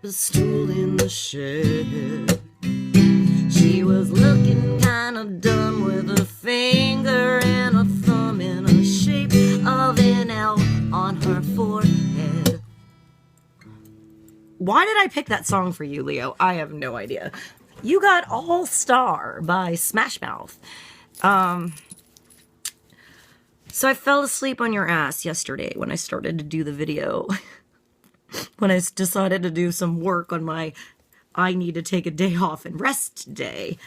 a stool in the shed. She was looking kind of dumb with a finger and a thumb in the shape of an L on her forehead. Why did I pick that song for you, Leo? I have no idea. You got All Star by Smash Mouth. So I fell asleep on your ass yesterday when I started to do the video. When I decided to do some work on my I need to take a day off and rest day.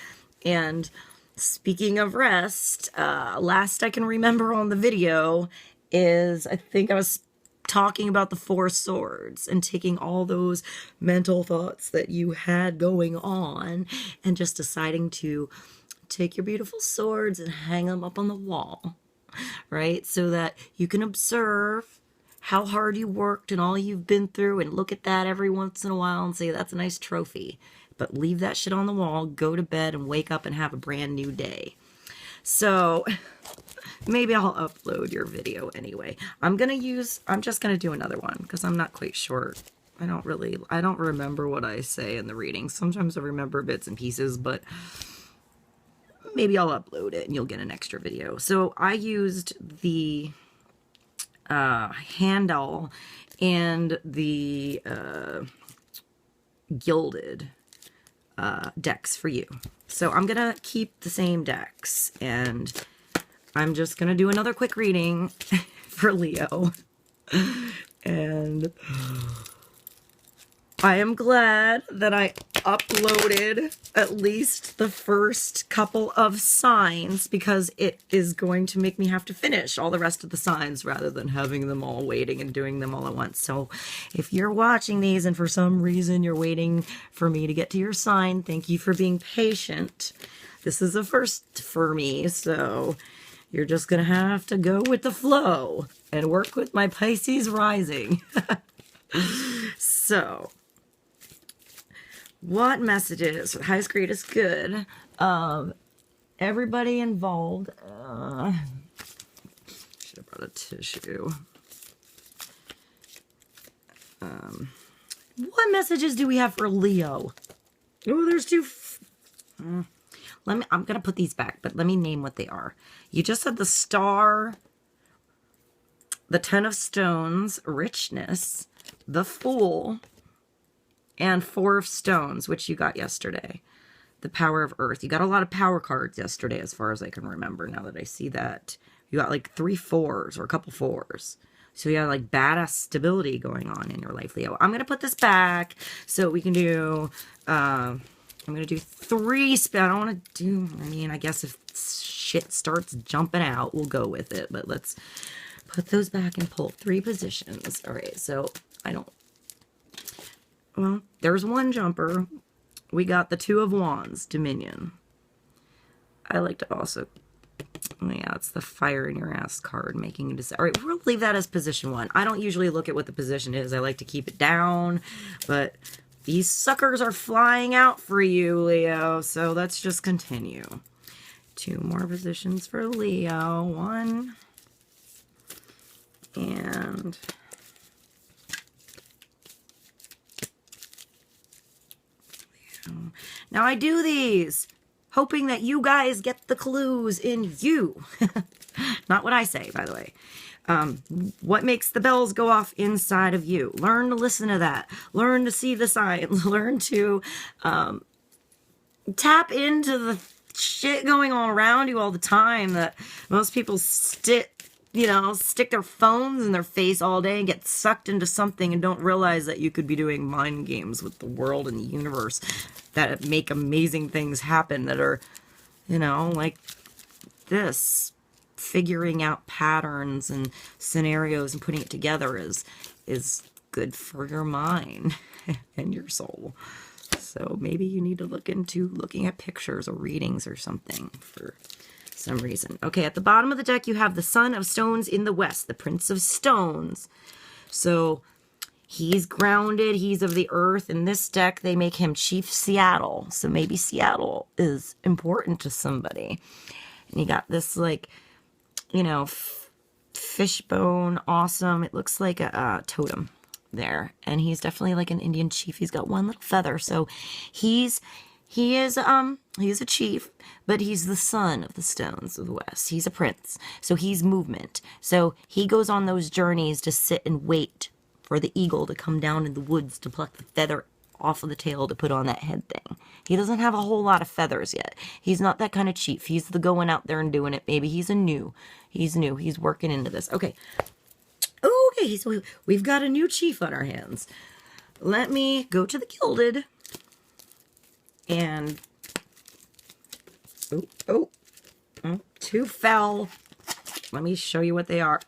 And speaking of rest, last I can remember on the video is I think I was talking about the Four Swords and taking all those mental thoughts that you had going on and just deciding to take your beautiful swords and hang them up on the wall. Right? So that you can observe how hard you worked and all you've been through and look at that every once in a while and say, that's a nice trophy. But leave that shit on the wall, go to bed and wake up and have a brand new day. So maybe I'll upload your video anyway. I'm just going to do another one because I'm not quite sure. I don't remember what I say in the reading. Sometimes I remember bits and pieces, but maybe I'll upload it and you'll get an extra video. So I used the handle and the gilded decks for you. So I'm going to keep the same decks and I'm just going to do another quick reading for Leo. And I am glad that I uploaded at least the first couple of signs because it is going to make me have to finish all the rest of the signs rather than having them all waiting and doing them all at once. So if you're watching these and for some reason you're waiting for me to get to your sign, thank you for being patient. This is a first for me, so you're just going to have to go with the flow and work with my Pisces rising. So what messages? Highest, greatest good. Everybody involved. Should have brought a tissue. What messages do we have for Leo? Oh, there's two. I'm gonna put these back, but let me name what they are. You just had the Star, the Ten of Stones, richness, the Fool, and Four of Stones, which you got yesterday. The Power of Earth. You got a lot of power cards yesterday, as far as I can remember, now that I see that. You got like 3 4s, or a couple 4s. So you have like badass stability going on in your life, Leo. I'm going to put this back so we can do, I'm going to do 3 I don't want to do, I guess if shit starts jumping out, we'll go with it. But let's put those back and pull 3 positions. All right, so well, there's one jumper. We got the Two of Wands, Dominion. I like to also, yeah, it's the Fire in Your Ass card, making a decision. All right, we'll leave that as position 1. I don't usually look at what the position is. I like to keep it down, but these suckers are flying out for you, Leo, so let's just continue. 2 more positions for Leo. 1 and now I do these hoping that you guys get the clues in you. Not what I say, by the way. What makes the bells go off inside of you? Learn to listen to that. Learn to see the signs. Learn to tap into the shit going on around you all the time that most people stick their phones in their face all day and get sucked into something and don't realize that you could be doing mind games with the world and the universe that make amazing things happen that are, like this. Figuring out patterns and scenarios and putting it together is good for your mind and your soul. So maybe you need to look into looking at pictures or readings or something for some reason. Okay, at the bottom of the deck, you have the Son of Stones in the West, the Prince of Stones. So he's grounded, he's of the earth. In this deck, they make him Chief Seattle. So maybe Seattle is important to somebody. And you got this, like, fishbone, awesome. It looks like a totem. there, and he's definitely like an Indian chief. He's got one little feather, so he is a chief, but he's the son of the Stones of the West. He's a prince, so he's movement. So he goes on those journeys to sit and wait for the eagle to come down in the woods to pluck the feather off of the tail to put on that head thing. He doesn't have a whole lot of feathers yet. He's not that kind of chief. He's the going out there and doing it. Maybe he's new. He's working into this. Okay. Okay, so we've got a new chief on our hands. Let me go to the gilded. And, two fell. Let me show you what they are.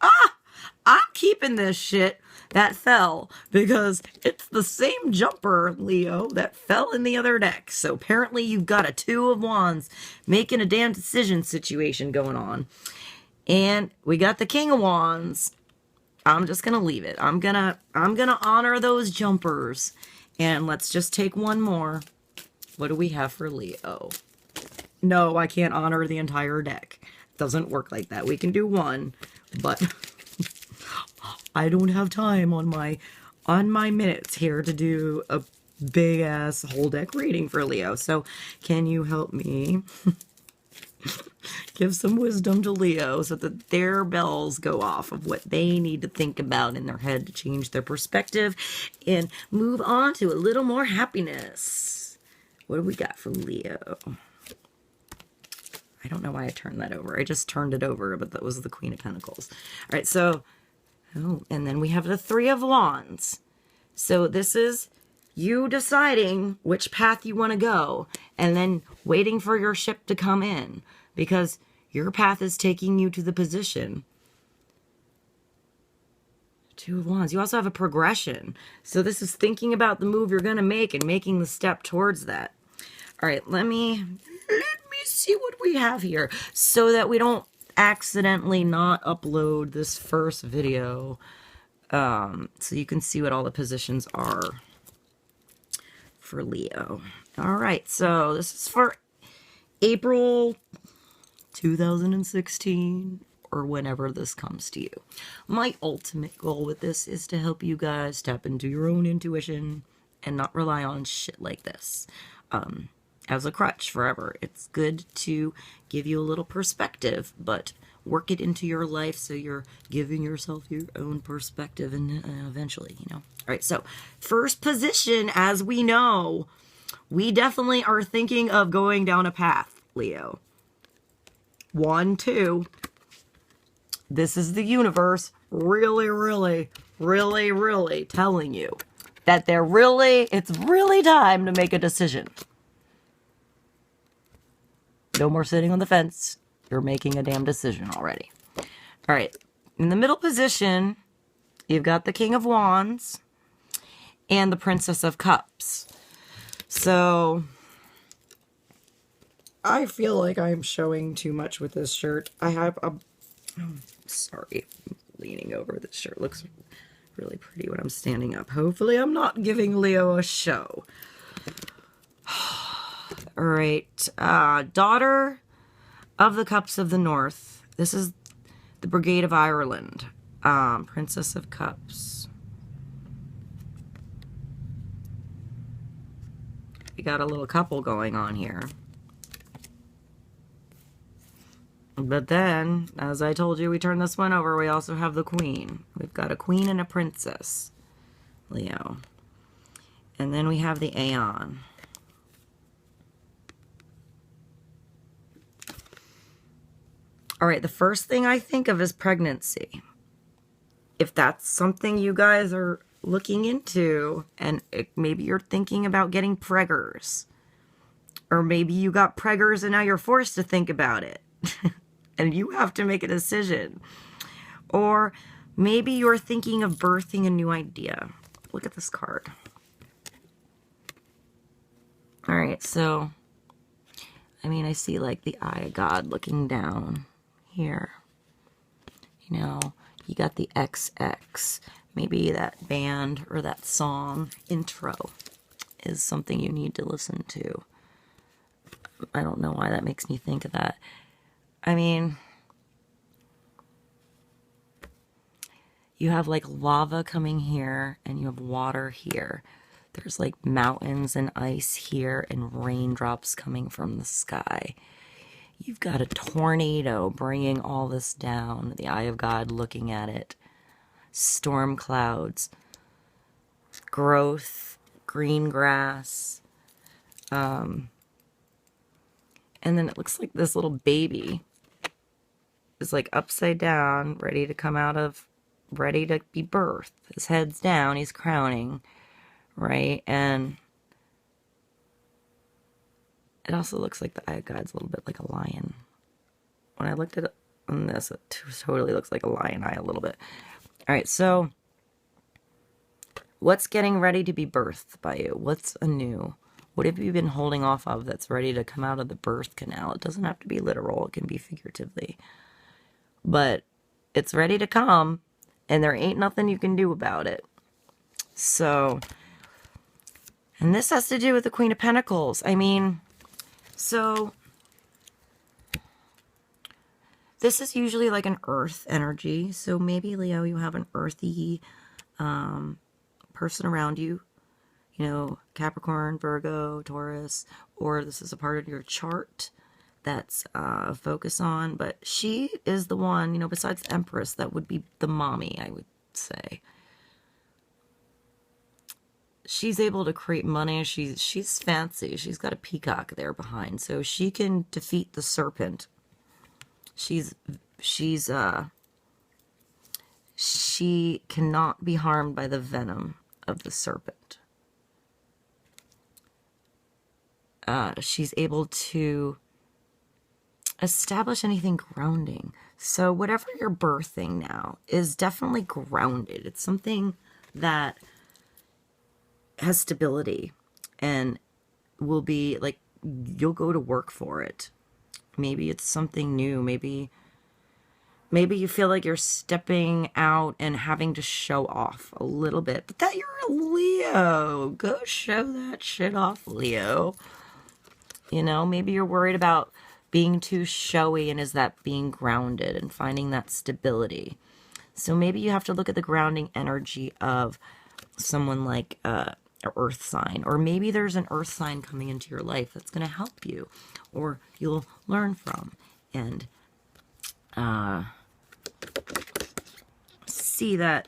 I'm keeping this shit that fell because it's the same jumper, Leo, that fell in the other deck. So apparently you've got a 2 of Wands making a damn decision situation going on. And we got the King of Wands. I'm just going to leave it. I'm going to honor those jumpers. And let's just take one more. What do we have for Leo? No, I can't honor the entire deck. Doesn't work like that. We can do one, but I don't have time on my minutes here to do a big ass whole deck reading for Leo. So can you help me give some wisdom to Leo so that their bells go off of what they need to think about in their head to change their perspective and move on to a little more happiness? What do we got for Leo? I don't know why I turned that over. I just turned it over, but that was the Queen of Pentacles. All right, so, and then we have the 3 of Wands. So this is you deciding which path you want to go and then waiting for your ship to come in because your path is taking you to the position. 2 of Wands. You also have a progression. So this is thinking about the move you're going to make and making the step towards that. All right, let me see what we have here so that we don't accidentally not upload this first video. So you can see what all the positions are for Leo. All right, so this is for April 2016 or whenever this comes to you. My ultimate goal with this is to help you guys tap into your own intuition and not rely on shit like this as a crutch forever. It's good to give you a little perspective, but work it into your life so you're giving yourself your own perspective and eventually, you know. All right, so first position, as we know, we definitely are thinking of going down a path, Leo. 1, 2. This is the universe really, really, really, really telling you that it's really time to make a decision. No more sitting on the fence. You're making a damn decision already. All right. In the middle position, you've got the King of Wands and the Princess of Cups. So I feel like I'm showing too much with this shirt. I have a... Oh, sorry. I'm leaning over. This shirt looks really pretty when I'm standing up. Hopefully I'm not giving Leo a show. All right. Daughter of the Cups of the North. This is the Brigade of Ireland. Princess of Cups. We got a little couple going on here. But then, as I told you, we turn this one over. We also have the Queen. We've got a Queen and a Princess, Leo. And then we have the Aeon. All right, the first thing I think of is pregnancy. If that's something you guys are looking into, and maybe you're thinking about getting preggers, or maybe you got preggers and now you're forced to think about it, and you have to make a decision. Or maybe you're thinking of birthing a new idea. Look at this card. All right, so, I mean, I see like the eye of God looking down here. You know, you got the XX. Maybe that band or that song intro is something you need to listen to. I don't know why that makes me think of that. I mean, You have like lava coming here and you have water here. There's like mountains and ice here and raindrops coming from the sky. You've got a tornado bringing all this down, the eye of God looking at it. Storm clouds, growth, green grass. And then it looks like this little baby is like upside down, ready to come out of, ready to be birthed. His head's down, he's crowning, right? And it also looks like the eye of God's a little bit like a lion. When I looked at it on this, it totally looks like a lion eye a little bit. All right, so what's getting ready to be birthed by you? What's anew? What have you been holding off of that's ready to come out of the birth canal? It doesn't have to be literal. It can be figuratively. But it's ready to come, and there ain't nothing you can do about it. So, and this has to do with the Queen of Pentacles. I mean, so this is usually like an earth energy. So maybe, Leo, you have an earthy person around you. You know, Capricorn, Virgo, Taurus, or this is a part of your chart that's a focus on. But she is the one, you know, besides the Empress, that would be the mommy, I would say. She's able to create money. She's fancy. She's got a peacock there behind, so she can defeat the serpent. She cannot be harmed by the venom of the serpent. She's able to establish anything grounding. So whatever you're birthing now is definitely grounded. It's something that has stability and will be like, you'll go to work for it. Maybe it's something new. Maybe you feel like you're stepping out and having to show off a little bit, but that you're a Leo. Go show that shit off, Leo. You know, maybe you're worried about being too showy, and is that being grounded and finding that stability. So maybe you have to look at the grounding energy of someone like an earth sign, or maybe there's an earth sign coming into your life that's going to help you, or you'll learn from and see that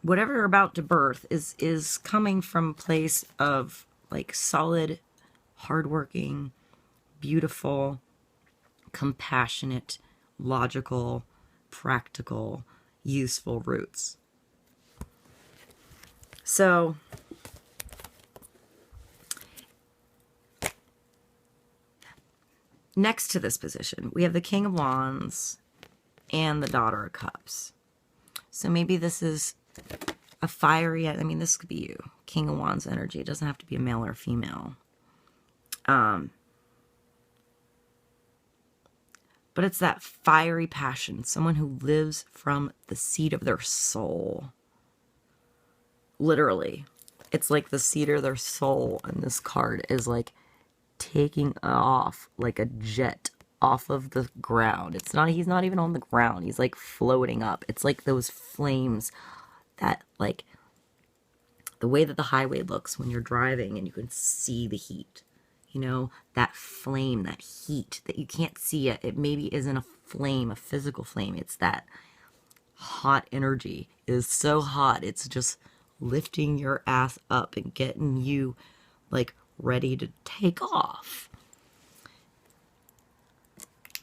whatever you're about to birth is coming from a place of like solid, hardworking, beautiful, compassionate, logical, practical, useful roots. So next to this position, we have the King of Wands and the Daughter of Cups. So maybe this is a fiery, I mean, this could be you. King of Wands energy. It doesn't have to be a male or female. But it's that fiery passion. Someone who lives from the seat of their soul. Literally. It's like the seat of their soul. And this card is like taking off like a jet off of the ground. It's not, he's not even on the ground. He's like floating up. It's like those flames that, like, the way that the highway looks when you're driving and you can see the heat. You know, that flame, that heat that you can't see it. It maybe isn't a flame, a physical flame. It's that hot energy. It is so hot. It's just lifting your ass up and getting you, like, ready to take off.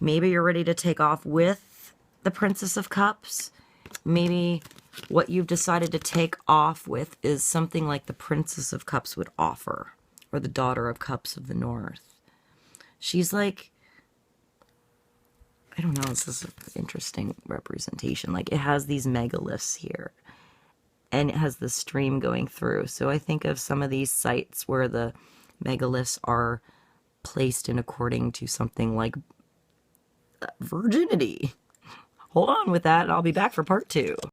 Maybe you're ready to take off with the Princess of Cups. Maybe what you've decided to take off with is something like the Princess of Cups would offer, or the Daughter of Cups of the North. She's like, I don't know, this is an interesting representation. Like, it has these megaliths here, and it has the stream going through. So I think of some of these sites where the megaliths are placed in according to something like virginity. Hold on with that, and I'll be back for part 2.